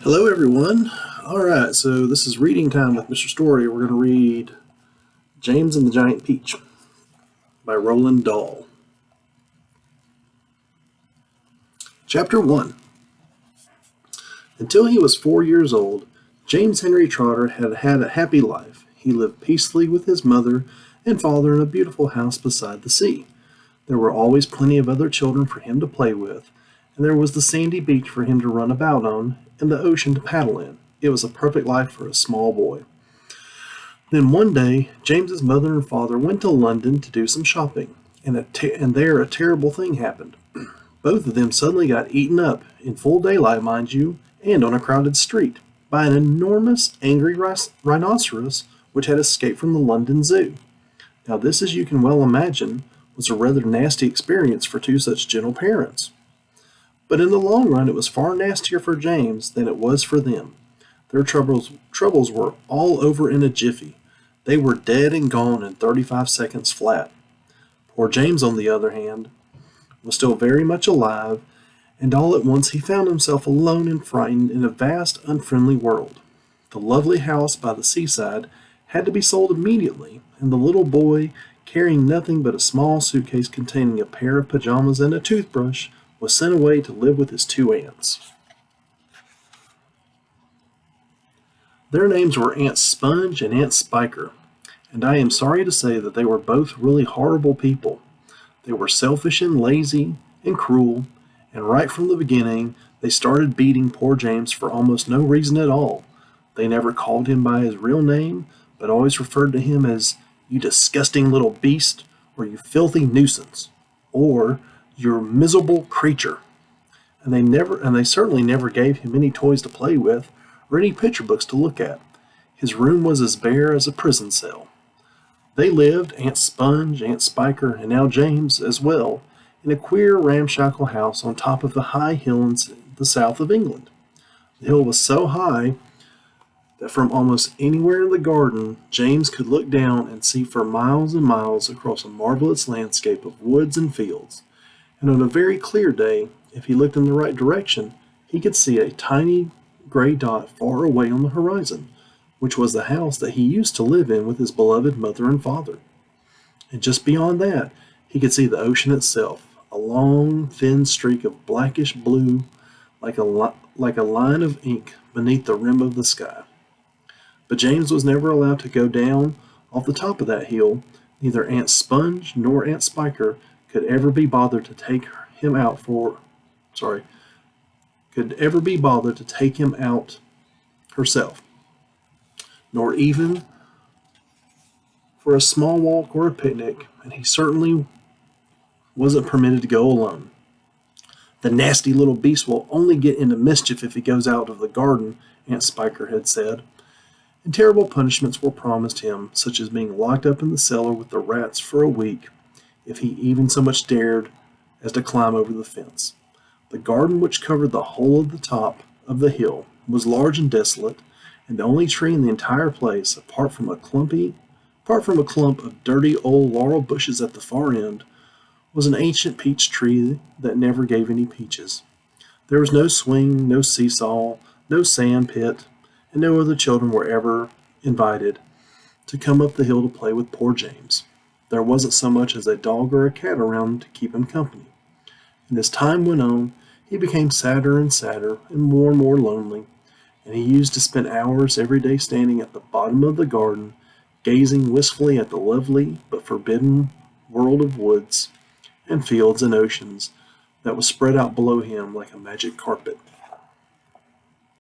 Hello, everyone. All right, so this is reading time with Mr. Story. We're going to read James and the Giant Peach by Roald Dahl. Chapter 1. Until he was 4 years old, James Henry Trotter had had a happy life. He lived peacefully with his mother and father in a beautiful house beside the sea. There were always plenty of other children for him to play with, and there was the sandy beach for him to run about on, and the ocean to paddle in. It was a perfect life for a small boy. Then one day, James's mother and father went to London to do some shopping, and there a terrible thing happened. Both of them suddenly got eaten up, in full daylight, mind you, and on a crowded street, by an enormous, angry rhinoceros which had escaped from the London Zoo. Now this, as you can well imagine, was a rather nasty experience for two such gentle parents. But in the long run, it was far nastier for James than it was for them. Their troubles were all over in a jiffy. They were dead and gone in 35 seconds flat. Poor James, on the other hand, was still very much alive, and all at once he found himself alone and frightened in a vast, unfriendly world. The lovely house by the seaside had to be sold immediately, and the little boy, carrying nothing but a small suitcase containing a pair of pajamas and a toothbrush, was sent away to live with his two aunts. Their names were Aunt Sponge and Aunt Spiker, and I am sorry to say that they were both really horrible people. They were selfish and lazy and cruel, and right from the beginning they started beating poor James for almost no reason at all. They never called him by his real name, but always referred to him as "you disgusting little beast," or "you filthy nuisance," or "you miserable creature." And they certainly never gave him any toys to play with or any picture books to look at. His room was as bare as a prison cell. They lived, Aunt Sponge, Aunt Spiker, and now James as well, in a queer ramshackle house on top of the high hill in the south of England. The hill was so high that from almost anywhere in the garden James could look down and see for miles and miles across a marvelous landscape of woods and fields. And on a very clear day, if he looked in the right direction, he could see a tiny gray dot far away on the horizon, which was the house that he used to live in with his beloved mother and father. And just beyond that, he could see the ocean itself, a long, thin streak of blackish blue, like a line of ink beneath the rim of the sky. But James was never allowed to go down off the top of that hill. Neither Aunt Sponge nor Aunt Spiker could ever be bothered to take him out herself, nor even for a small walk or a picnic, and he certainly wasn't permitted to go alone. "The nasty little beast will only get into mischief if he goes out of the garden," Aunt Spiker had said, and terrible punishments were promised him, such as being locked up in the cellar with the rats for a week, if he even so much dared as to climb over the fence. The garden, which covered the whole of the top of the hill, was large and desolate, and the only tree in the entire place, apart from a clump of dirty old laurel bushes at the far end, was an ancient peach tree that never gave any peaches. There was no swing, no seesaw, no sand pit, and no other children were ever invited to come up the hill to play with poor James. There wasn't so much as a dog or a cat around to keep him company. And as time went on, he became sadder and sadder and more lonely, and he used to spend hours every day standing at the bottom of the garden, gazing wistfully at the lovely but forbidden world of woods and fields and oceans that was spread out below him like a magic carpet.